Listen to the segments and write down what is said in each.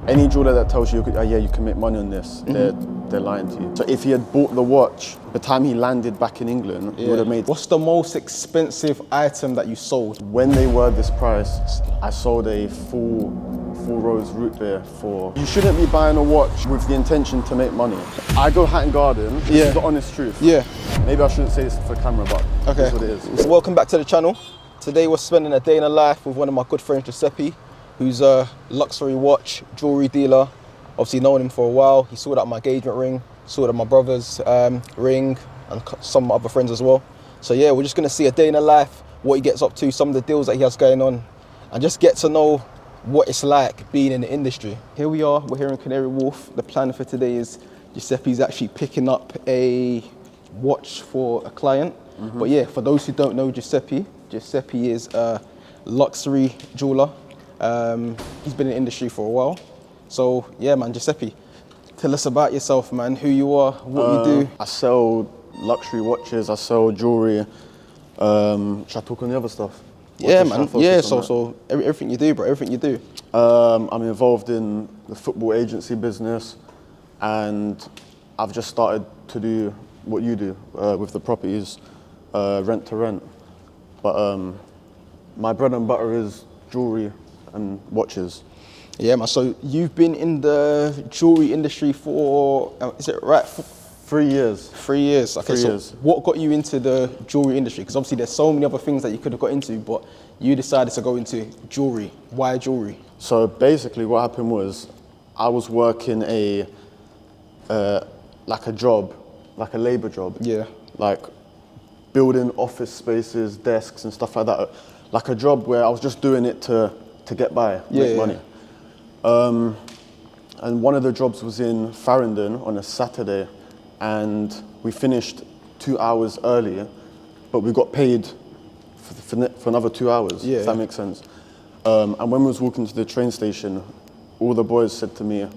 Any jeweler that tells you, oh, yeah, you can make money on this, they're lying to you. So if he had bought the watch, the time he landed back in England, he would have made... What's the most expensive item that you sold? When they were this price, I sold a full rose root beer for... You shouldn't be buying a watch with the intention to make money. I go Hatton Garden, this is the honest truth. Yeah. Maybe I shouldn't say this for camera, but that's what it is. So welcome back to the channel. Today we're spending a day in the life with one of my good friends, Jeppe, who's a luxury watch jewelry dealer. Obviously known him for a while. He sorted out my engagement ring, sorted out my brother's ring, and some other friends as well. So yeah, we're just gonna see a day in the life, what he gets up to, some of the deals that he has going on, and just get to know what it's like being in the industry. Here we are, we're here in Canary Wharf. The plan for today is Giuseppe's actually picking up a watch for a client. But yeah, for those who don't know Giuseppe is a luxury jeweler. He's been in the industry for a while. So yeah, man, Giuseppe, tell us about yourself, man, who you are, what you do. I sell luxury watches, I sell jewelry. Should I talk on the other stuff? Yeah, man, yeah, so everything you do, bro, everything you do. I'm involved in the football agency business, and I've just started to do what you do with the properties, rent to rent. But my bread and butter is jewelry and watches. Yeah, man, so you've been in the jewelry industry for, is it right? 3 years. 3 years, okay, 3 so years. what got you into the jewelry industry? Because obviously there's so many other things that you could have got into, but you decided to go into jewelry. Why jewelry? So basically what happened was, I was working like a job, like a labor job. Yeah. Like building office spaces, desks and stuff like that. Like a job where I was just doing it to get by, make money. And one of the jobs was in Farringdon on a Saturday, and we finished 2 hours early, but we got paid for another 2 hours, if that makes sense. And when we was walking to the train station, all the boys said to me,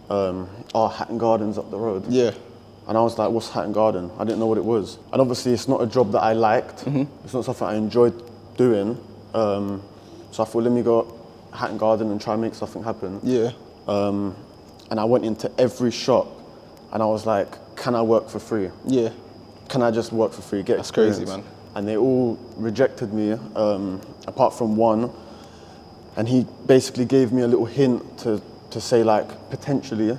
Hatton Garden's up the road. Yeah. And I was like, what's Hatton Garden? I didn't know what it was. And obviously it's not a job that I liked. It's not something I enjoyed doing. So I thought, let me go Hatton Garden and try and make something happen. Yeah. And I went into every shop and I was like, can I work for free? Yeah. Can I just work for free, get experience? That's crazy, man. And they all rejected me, apart from one. And he basically gave me a little hint to say like, potentially.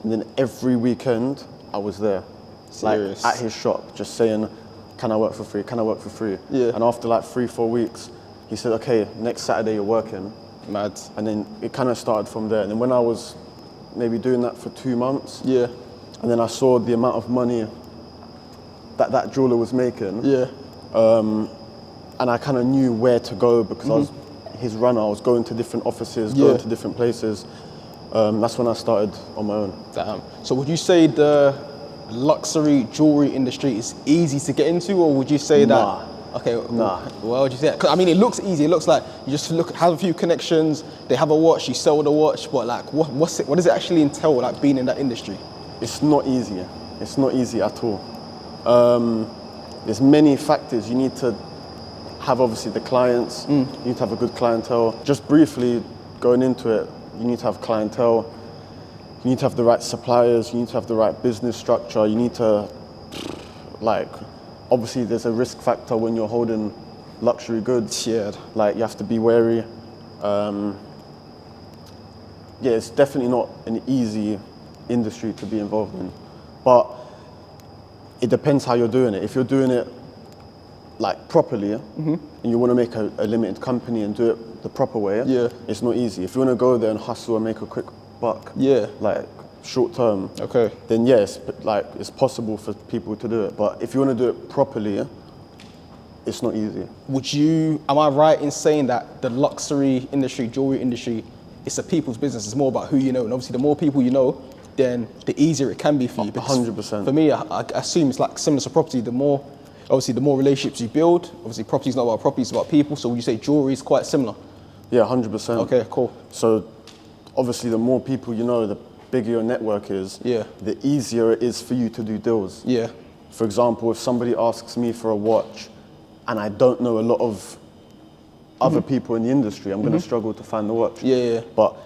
And then every weekend I was there. Serious? Like at his shop, just saying, can I work for free? Can I work for free? Yeah. And after like 3-4 weeks, he said, okay, next Saturday you're working. Mad. And then it kind of started from there. And then when I was maybe doing that for 2 months, and then I saw the amount of money that jeweler was making, and I kind of knew where to go because I was his runner. I was going to different offices, going to different places. That's when I started on my own. Damn. So would you say the luxury jewelry industry is easy to get into, or would you say that? Okay, well, would you say that? 'Cause, I mean, it looks easy. It looks like you just have a few connections, they have a watch, you sell the watch, but like, what does it actually entail, like being in that industry? It's not easy. It's not easy at all. There's many factors. You need to have obviously the clients, you need to have a good clientele. Just briefly going into it, you need to have clientele, you need to have the right suppliers, you need to have the right business structure, you need to, like, obviously there's a risk factor when you're holding luxury goods. Yeah. Like you have to be wary. Yeah, it's definitely not an easy industry to be involved in, but it depends how you're doing it. If you're doing it like properly, and you want to make a limited company and do it the proper way, it's not easy. If you want to go there and hustle and make a quick buck, like short term, then yes, it's possible for people to do it. But if you want to do it properly, it's not easy. Am I right in saying that the luxury industry, jewelry industry, it's a people's business? It's more about who you know, and obviously the more people you know, then the easier it can be for you. 100%. For me, I assume it's like similar to property. The more relationships you build, obviously property's not about property, it's about people. So would you say jewelry is quite similar? Yeah, 100%. Okay, cool. So obviously the more people you know, the bigger your network is, the easier it is for you to do deals. Yeah. For example, if somebody asks me for a watch and I don't know a lot of other people in the industry, I'm going to struggle to find the watch. Yeah. But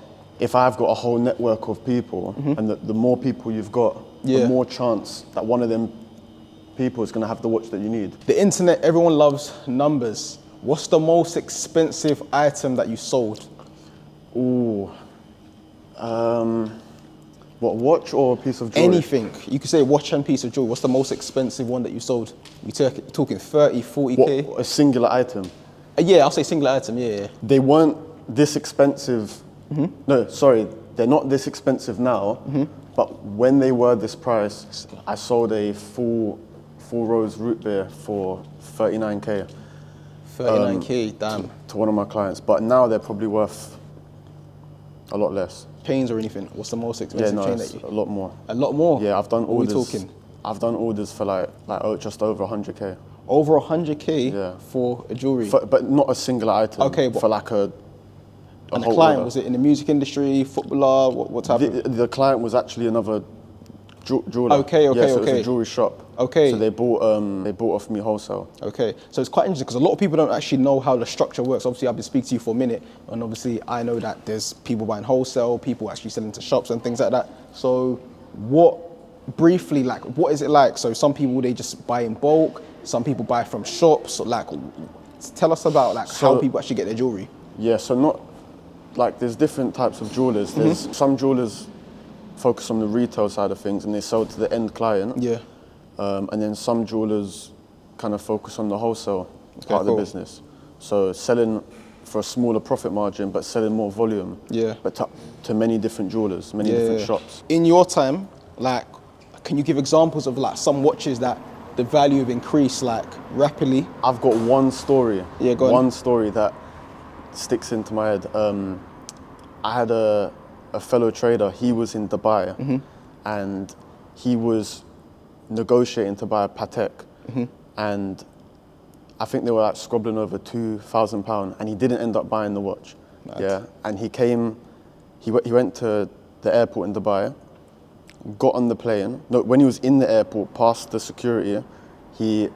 if I've got a whole network of people, and the more people you've got, the more chance that one of them people is going to have the watch that you need. The internet, everyone loves numbers. What's the most expensive item that you sold? Ooh. What, watch or a piece of jewelry? Anything. You could say watch and piece of jewelry. What's the most expensive one that you sold? We talking 30, 40K? What, a singular item? Yeah, I'll say singular item, yeah. They weren't this expensive. No, sorry, they're not this expensive now, but when they were this price, I sold a full rose root beer for 39K. 39K, damn. To one of my clients, but now they're probably worth a lot less. Chains or anything? What's the most expensive chain that you? A lot more. A lot more? Yeah, I've done orders. What are we talking? I've done orders for just over 100K. Over 100K for a jewelry? But not a single item. Okay, but for like a and the client, was it in the music industry, footballer, what type of? The client was actually another jeweler. Okay. Yeah, so it was a jewelry shop. Okay. So they bought off me wholesale. Okay, so it's quite interesting because a lot of people don't actually know how the structure works. Obviously, I've been speaking to you for a minute, and obviously I know that there's people buying wholesale, people actually selling to shops and things like that. So what is it like? So some people, they just buy in bulk, some people buy from shops. Tell us about how people actually get their jewelry. Yeah, so there's different types of jewelers. There's some jewelers focus on the retail side of things and they sell to the end client. Yeah. And then some jewelers kind of focus on the wholesale part of the business. So selling for a smaller profit margin, but selling more volume. Yeah. But to many different jewelers, many different shops. In your time, can you give examples of some watches that the value have increased rapidly? I've got one story. Yeah, go on. One story that sticks into my head. I had a fellow trader. He was in Dubai, and he was negotiating to buy a Patek, and I think they were squabbling over £2,000, and he didn't end up buying the watch. Nice. Yeah, and he went to the airport in Dubai, got on the plane. No, when he was in the airport, past the security, he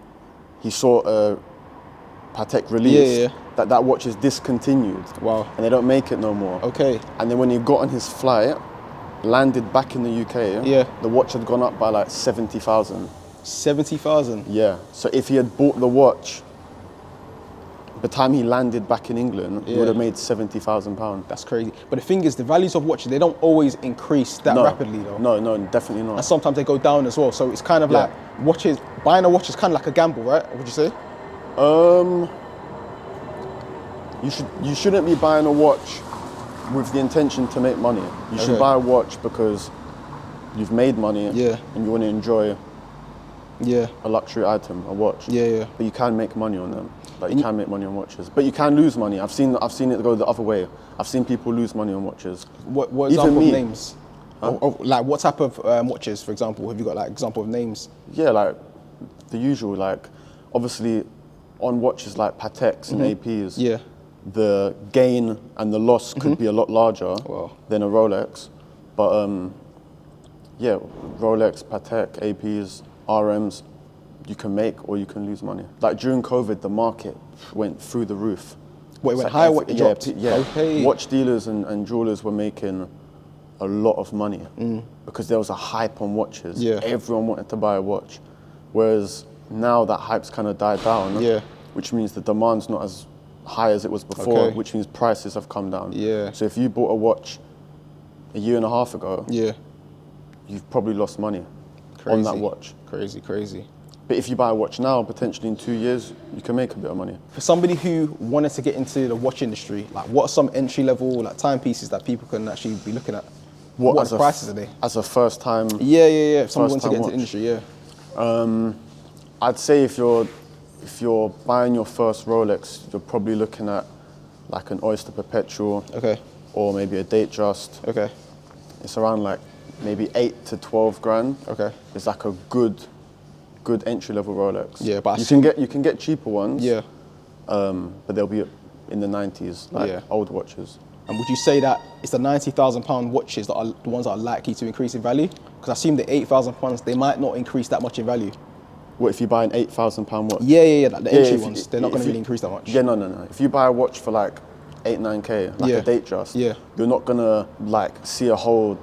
saw a Patek release that watch is discontinued. Wow. And they don't make it no more. Okay. And then when he got on his flight, landed back in the UK, the watch had gone up by 70,000. 70,000? Yeah. So if he had bought the watch, by the time he landed back in England, he would have made £70,000. That's crazy. But the thing is, the values of watches, they don't always increase that rapidly though. No, definitely not. And sometimes they go down as well. So it's kind of watches, buying a watch is kind of like a gamble, right? Would you say? You shouldn't be buying a watch with the intention to make money. You should buy a watch because you've made money and you want to enjoy a luxury item, a watch. Yeah. But you can make money on them. You can make money on watches. But you can lose money. I've seen it go the other way. I've seen people lose money on watches. What example of names? Huh? What type of watches, for example? Have you got example of names? Yeah, the usual. Obviously, on watches like Pateks and APs, the gain and the loss could be a lot larger than a Rolex. But Rolex, Patek, APs, RMs, you can make or you can lose money. During COVID, the market went through the roof. What, it went higher, what it dropped? Yeah. Okay. Watch dealers and jewelers were making a lot of money because there was a hype on watches. Yeah. Everyone wanted to buy a watch. Whereas now that hype's kind of died down, which means the demand's not as high as it was before, which means prices have come down. Yeah. So if you bought a watch a year and a half ago, you've probably lost money on that watch. Crazy. But if you buy a watch now, potentially in 2 years, you can make a bit of money. For somebody who wanted to get into the watch industry, what are some entry-level timepieces that people can actually be looking at? What prices are they? As a first time? Yeah. If someone wants to get into the industry, I'd say if you're buying your first Rolex, you're probably looking at an Oyster Perpetual, or maybe a Datejust. Okay. It's around maybe 8 to 12 grand. Okay. It's a good entry-level Rolex. Yeah, but you can get cheaper ones. Yeah. But they'll be in the 90s, old watches. And would you say that it's the £90,000 watches that are the ones that are likely to increase in value? Because I assume the £8,000, they might not increase that much in value. What, if you buy an £8,000 watch? Yeah, the entry ones, they're not going to really increase that much. Yeah, no. If you buy a watch for 8, 9K, like a date just, Yeah. you're not gonna like see a whole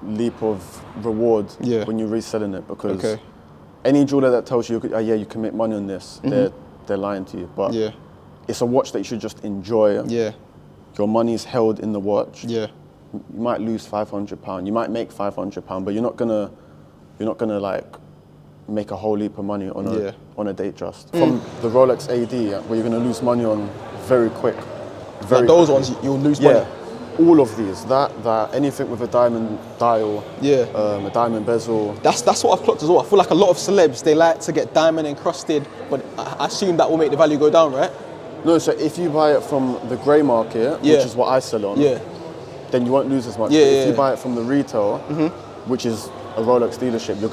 leap of reward when you're reselling it, because any jeweler that tells you, oh, yeah, you can make money on this, they're lying to you. But it's a watch that you should just enjoy. Yeah. Your money's held in the watch. Yeah. You might lose £500. You might make £500, but you're not gonna like make a whole leap of money on a date just. From the Rolex AD, where you're gonna lose money on very quick. Like those ones, you'll lose money. All of these, that anything with a diamond dial, a diamond bezel. That's what I've clocked as well. I feel like a lot of celebs, they like to get diamond encrusted, but I assume that will make the value go down, right? No, so if you buy it from the grey market, which is what I sell on, then you won't lose as much. If you buy it from the retail, which is a Rolex dealership, you're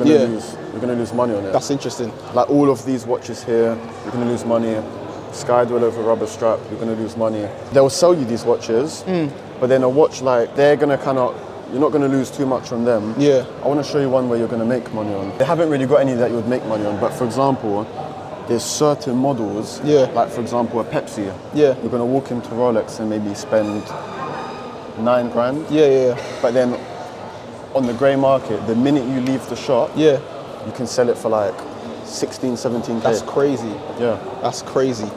gonna lose money on it. That's interesting. Like all of these watches here, you're gonna lose money. Skydwell over rubber strap, you're gonna lose money. They'll sell you these watches, but then a watch like you're not gonna lose too much on them. Yeah. I wanna show you one where you're gonna make money on. They haven't really got any that you would make money on, but for example, there's certain models, like for example a Pepsi. You're gonna walk into Rolex and maybe spend £9,000. But then on the grey market, the minute you leave the shop, you can sell it for like 16, 17K. That's crazy. Yeah. That's crazy.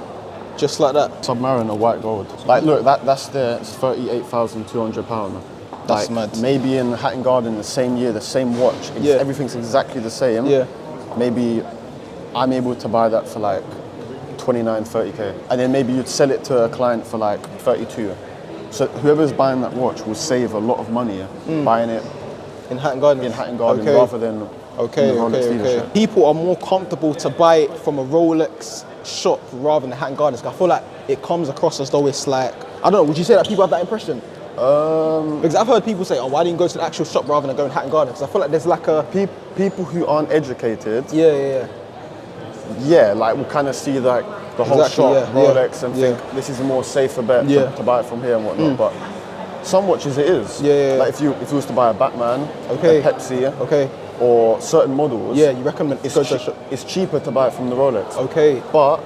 Just like that. Submariner white gold. Like look, that's there, it's £38,200. That's like, mad. Maybe in Hatton Garden the same year, the same watch, everything's exactly the same. Maybe I'm able to buy that for like 29, 30K. And then maybe you'd sell it to a client for like 32. So whoever's buying that watch will save a lot of money buying it in Hatton Garden. Rather than People are more comfortable to buy it from a Rolex shop rather than the Hatton Gardens. I feel like it comes across as though it's like, I don't know, would you say that people have that impression? Because I've heard people say, oh, why didn't you go to the actual shop rather than going to Hatton Gardens? Because I feel like there's like a... People who aren't educated... Yeah, like we'll kind of see like the whole shop, Rolex, and think this is a more safer bet to buy it from here and whatnot. But some watches it is. Like if you was to buy a Batman, a Pepsi, or certain models, you recommend it's cheaper to buy it from the Rolex. But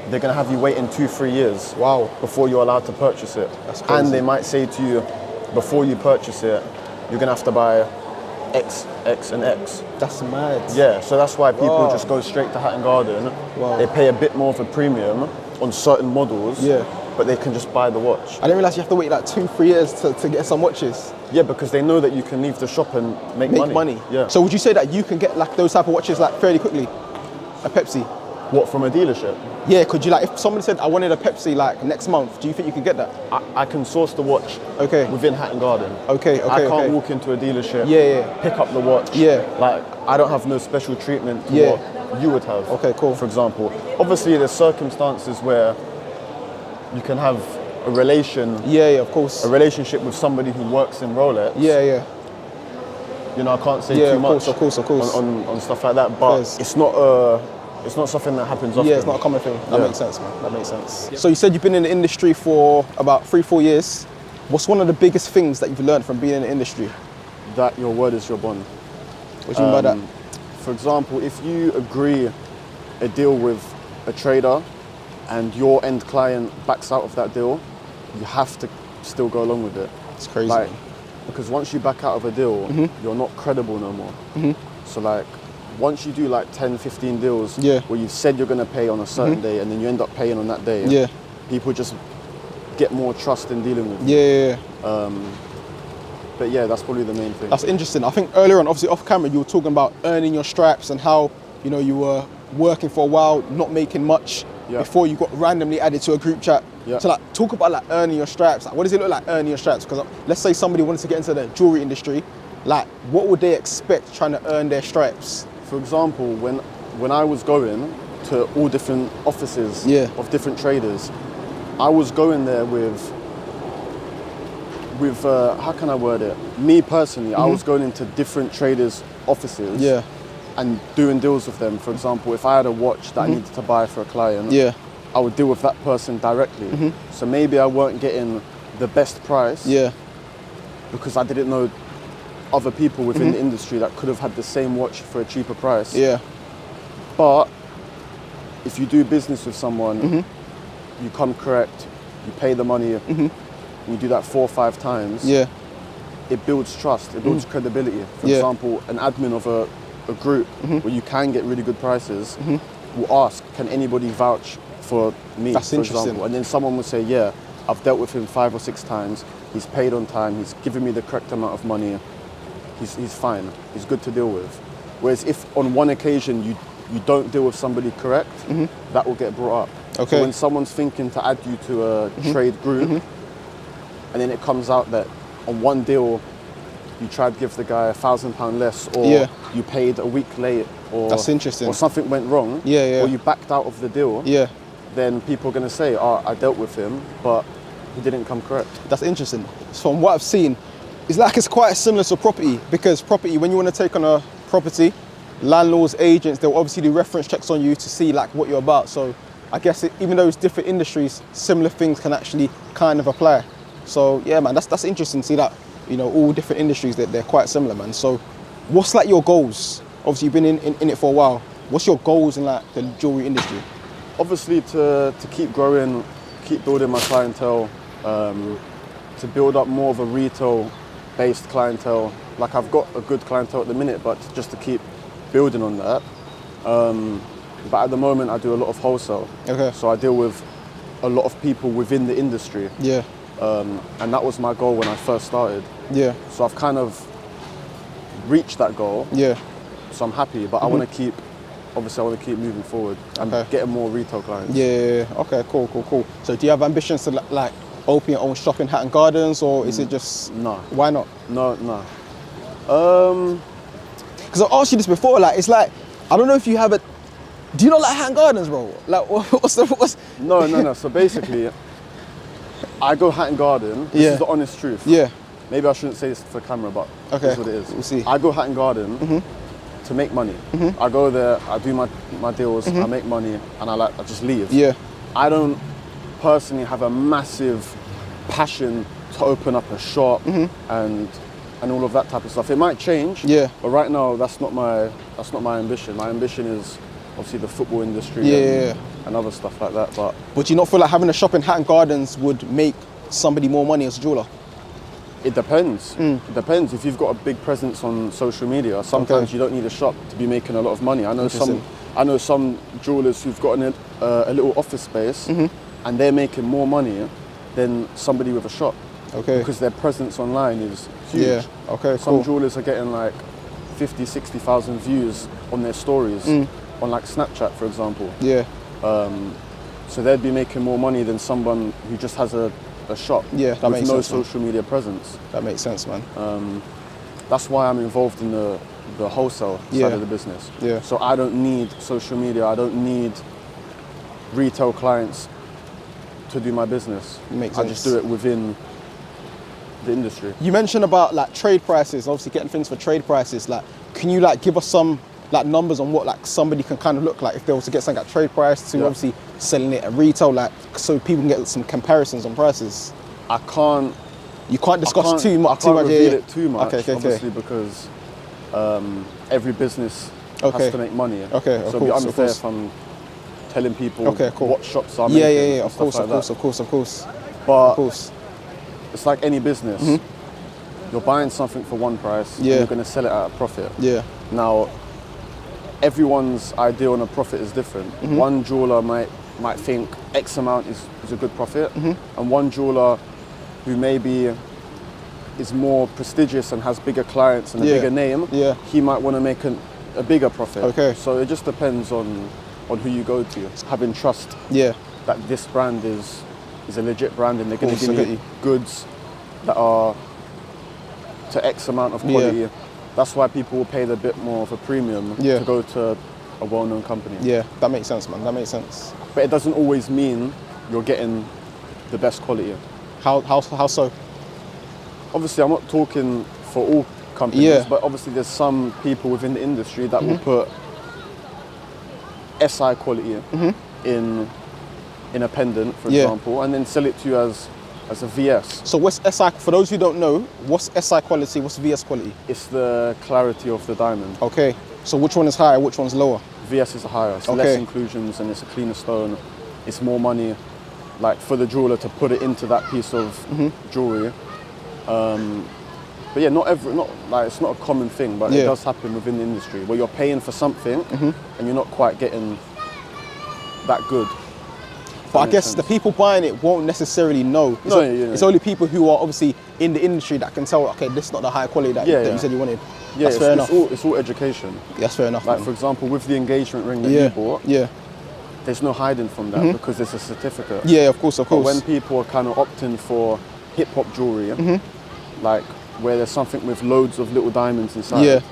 they're gonna have you waiting 2-3 years before you're allowed to purchase it. That's crazy. And they might say to you, before you purchase it, you're gonna have to buy X, X, and X. That's mad. Yeah, so that's why people just go straight to Hatton Garden. They pay a bit more of a premium on certain models, but they can just buy the watch. I didn't realise you have to wait like 2-3 years to get some watches. Yeah, because they know that you can leave the shop and make money. Yeah. So would you say that you can get like those type of watches like fairly quickly? A Pepsi? What, from a dealership? Yeah, could you like, if somebody said I wanted a Pepsi like next month, do you think you could get that? I can source the watch within Hatton Garden. I can't walk into a dealership, pick up the watch. Like, I don't have no special treatment to what you would have. For example. Obviously there's circumstances where you can have a relation. Of course. A relationship with somebody who works in Rolex. You know, I can't say too much of course. On stuff like that, but it's not something that happens often. Yeah, it's not a common thing. That makes sense, man. That makes sense. So you said you've been in the industry for about 3-4 years. What's one of the biggest things that you've learned from being in the industry? That your word is your bond. What do you mean by that? For example, if you agree a deal with a trader and your end client backs out of that deal, you have to still go along with it. It's crazy. Like, because once you back out of a deal, you're not credible no more. So like, once you do like 10, 15 deals where you've said you're going to pay on a certain day and then you end up paying on that day, people just get more trust in dealing with you. But yeah, that's probably the main thing. That's interesting. I think earlier on, obviously off camera, you were talking about earning your stripes and how, you know, you were working for a while, not making much before you got randomly added to a group chat. So like, talk about like earning your stripes. Like, what does it look like earning your stripes? Because let's say somebody wanted to get into the jewelry industry, like what would they expect trying to earn their stripes? For example, when I was going to all different offices of different traders, I was going there with how can I word it? Me personally, I was going into different traders' offices and doing deals with them. For example, if I had a watch that I needed to buy for a client, I would deal with that person directly. So maybe I weren't getting the best price because I didn't know other people within the industry that could have had the same watch for a cheaper price. But if you do business with someone, you come correct, you pay the money, and you do that 4 or 5 times, Yeah. it builds trust, it builds credibility. For example, an admin of a group where you can get really good prices will ask, can anybody vouch for me, That's for interesting. example? And then someone will say, yeah, I've dealt with him 5 or 6 times, he's paid on time, he's given me the correct amount of money, he's fine, he's good to deal with. Whereas if on one occasion you don't deal with somebody correct, that will get brought up. Okay. So when someone's thinking to add you to a trade group, and then it comes out that on one deal you tried to give the guy £1,000 less, or you paid a week late, or That's interesting. or something went wrong, or you backed out of the deal, then people are going to say, oh, I dealt with him, but he didn't come correct. That's interesting. So from what I've seen, it's quite similar to property, because property, when you want to take on a property, landlords, agents, they'll obviously do reference checks on you to see like what you're about. So I guess even though it's different industries, similar things can actually kind of apply. So yeah, man, that's interesting to see that, you know, all different industries, that they're quite similar, man. So what's like your goals? Obviously you've been in it for a while. What's your goals in like the jewelry industry? Obviously to keep growing, keep building my clientele, to build up more of a retail-based clientele. Like I've got a good clientele at the minute, but just to keep building on that. But at the moment I do a lot of wholesale. Okay. So I deal with a lot of people within the industry. Yeah. And that was my goal when I first started. Yeah. So I've kind of reached that goal. Yeah. So I'm happy, but I want to keep moving forward and getting more retail clients. Yeah. Okay. Cool. So do you have ambitions to like open your own shop in Hatton Gardens, or is it just no? Why not? No. Because I asked you this before. Like, it's like, I don't know if you have it. Do you not like Hatton Gardens, bro? Like, what's? No. So basically, I go Hatton Garden. This is the honest truth. Yeah. Maybe I shouldn't say this for camera, but this is what it is. We'll see. I go Hatton Garden to make money. I go there, I do my deals, I make money, and I just leave. Yeah. I don't personally have a massive passion to open up a shop and all of that type of stuff. It might change. Yeah. But right now, that's not my ambition. My ambition is obviously the football industry and other stuff like that. But do you not feel like having a shop in Hatton Gardens would make somebody more money as a jeweler? It depends. It depends. If you've got a big presence on social media, sometimes you don't need a shop to be making a lot of money. I know some jewelers who've got a little office space and they're making more money than somebody with a shop. Okay. Because their presence online is huge. Yeah. Okay. Some jewelers are getting like 50, 60,000 views on their stories on like Snapchat, for example. Yeah. So they'd be making more money than someone who just has a shop that with makes no sense, social media presence. That makes sense, man. That's why I'm involved in the wholesale side of the business. Yeah. So I don't need social media. I don't need retail clients to do my business. Makes I sense. just do it within the industry. You mentioned about like trade prices, obviously getting things for trade prices. Like, can you like give us some like numbers on what like somebody can kind of look like if they were to get something at trade price to obviously selling it at retail, like so people can get some comparisons on prices? I can't. You can't discuss too much. I can't reveal it too much, Okay. obviously, because every business Okay. has to make money. Okay, so of it'd be course, unfair of course. if I'm telling people Cool. what shops are making. Yeah. and Of stuff course, like that. of course. But Of course. it's like any business. You're buying something for one price, and you're going to sell it at a profit. Yeah. Now, everyone's idea on a profit is different. One jeweler might think X amount is a good profit, and one jeweler who maybe is more prestigious and has bigger clients and a bigger name, he might want to make a bigger profit. Okay. So it just depends on who you go to. Having trust that this brand is a legit brand and they're going to give you goods that are to X amount of quality. That's why people will pay the bit more of a premium to go to a well-known company. Yeah, that makes sense, man. That makes sense. But it doesn't always mean you're getting the best quality. How so? Obviously, I'm not talking for all companies, but obviously there's some people within the industry that will put SI quality in a pendant, for example, and then sell it to you as a VS. So what's SI, for those who don't know, what's SI quality, what's VS quality? It's the clarity of the diamond. Okay, so which one is higher, which one's lower? VS is higher, it's less inclusions and it's a cleaner stone, it's more money, like for the jeweler to put it into that piece of jewelry. But yeah, it's not a common thing, but it does happen within the industry where you're paying for something and you're not quite getting that good. But I guess the people buying it won't necessarily know. It's only people who are obviously in the industry that can tell, okay, this is not the high quality that you said you wanted. Yeah, that's fair enough. It's all education. That's fair enough. Like, for example, with the engagement ring that you bought, yeah, there's no hiding from that because it's a certificate. Yeah, of course. But when people are kind of opting for hip-hop jewelry, like where there's something with loads of little diamonds inside,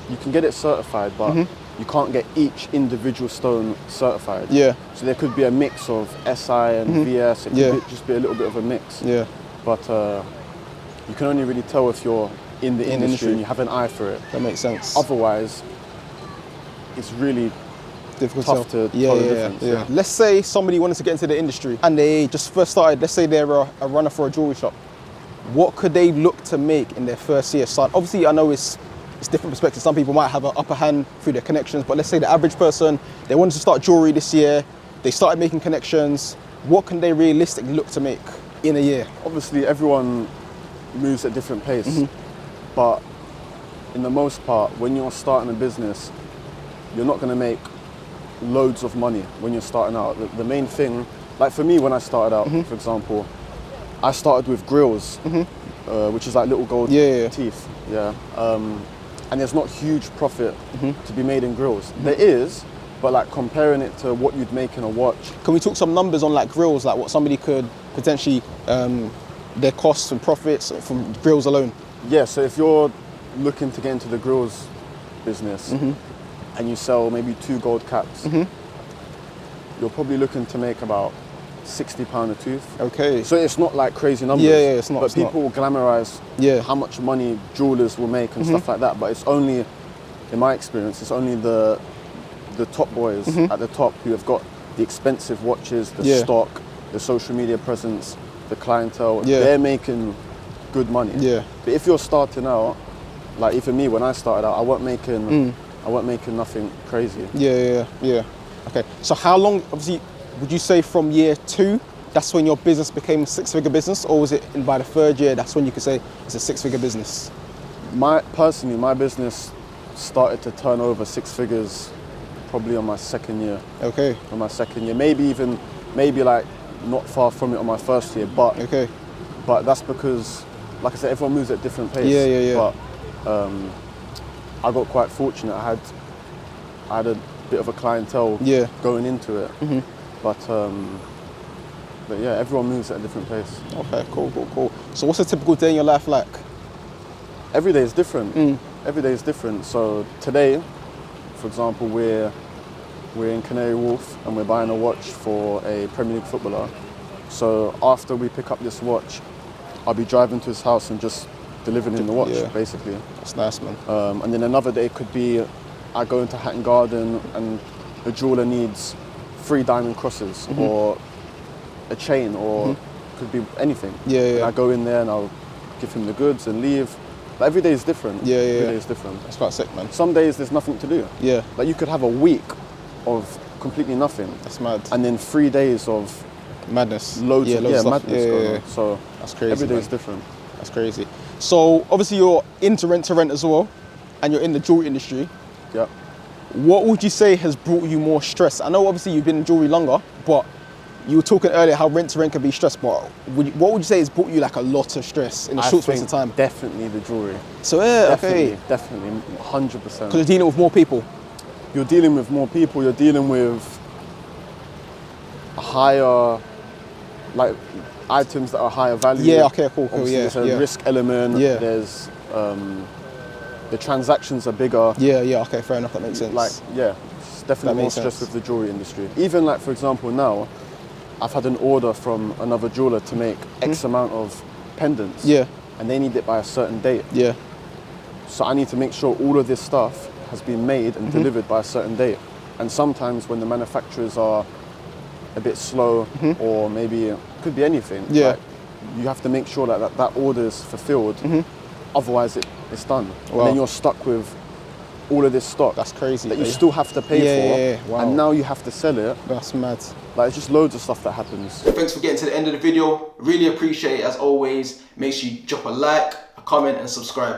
you can get it certified, but you can't get each individual stone certified. Yeah. So there could be a mix of SI and VS. It could just be a little bit of a mix. Yeah. But you can only really tell if you're in the industry and you have an eye for it. That makes sense. Otherwise, it's really difficult tough to tell the difference. Yeah. Let's say somebody wanted to get into the industry and they just first started, let's say they're a runner for a jewelry shop. What could they look to make in their first year? So obviously, I know it's different perspectives. Some people might have an upper hand through their connections, but let's say the average person, they wanted to start jewelry this year, they started making connections. What can they realistically look to make in a year? Obviously, everyone moves at different pace, but in the most part, when you're starting a business, you're not going to make loads of money when you're starting out. The main thing, like for me when I started out, for example, I started with grills, which is like little gold teeth. Yeah. And there's not huge profit to be made in grills. There is, but like comparing it to what you'd make in a watch. Can we talk some numbers on like grills, like what somebody could potentially, their costs and profits from grills alone? Yeah, so if you're looking to get into the grills business and you sell maybe 2 gold caps, you're probably looking to make about £60 a tooth. Okay. So it's not like crazy numbers. Yeah, it's not. But people will glamorize how much money jewelers will make and stuff like that. But it's only, in my experience, it's only the top boys at the top who have got the expensive watches, the stock, the social media presence, the clientele. They're making good money. Yeah. But if you're starting out, like even me when I started out, I weren't making nothing crazy. Yeah. Okay. So how long, obviously, would you say from year 2, that's when your business became a 6-figure business, or was it by the 3rd year, that's when you could say it's a 6-figure business? Personally, my business started to turn over 6 figures probably on my 2nd year. Okay. On my 2nd year, maybe like not far from it on my 1st year, but that's because, like I said, everyone moves at different pace. Yeah. But I got quite fortunate. I had a bit of a clientele going into it. But yeah, everyone moves at a different pace. Okay, cool. So what's a typical day in your life like? Every day is different. Every day is different. So today, for example, we're in Canary Wharf and we're buying a watch for a Premier League footballer. So after we pick up this watch, I'll be driving to his house and just delivering him the watch, basically. That's nice, man. And then another day could be I go into Hatton Garden and the jeweler needs 3 diamond crosses or a chain or could be anything. And I go in there and I'll give him the goods and leave. But every day is different. Every day is different. That's quite sick, man. Some days there's nothing to do. Like you could have a week of completely nothing. That's mad. And then 3 days of madness. Loads of stuff. Madness going on. So that's crazy. Every day is different. That's crazy. So obviously you're into rent to rent as well, and you're in the jewelry industry. Yeah. What would you say has brought you more stress? I know obviously you've been in jewelry longer, but you were talking earlier how rent to rent can be stress, but what would you say has brought you like a lot of stress in a short space of time? Definitely the jewelry. So Definitely, 100%. Because you're dealing with more people. You're dealing with more people, you're dealing with a higher, like items that are higher value. Yeah, okay, cool. There's a risk element, there's, the transactions are bigger. Yeah, okay, fair enough, that makes sense. Like, it's definitely more stress with the jewelry industry. Even like, for example, now, I've had an order from another jeweler to make X amount of pendants. And they need it by a certain date. So I need to make sure all of this stuff has been made and delivered by a certain date. And sometimes when the manufacturers are a bit slow or maybe it could be anything, like, you have to make sure that order is fulfilled. Otherwise it's done. And then you're stuck with all of this stock. That's crazy. That you still have to pay for, Wow. and now you have to sell it. That's mad. Like, it's just loads of stuff that happens. Thanks for getting to the end of the video. Really appreciate it as always. Make sure you drop a like, a comment, and subscribe.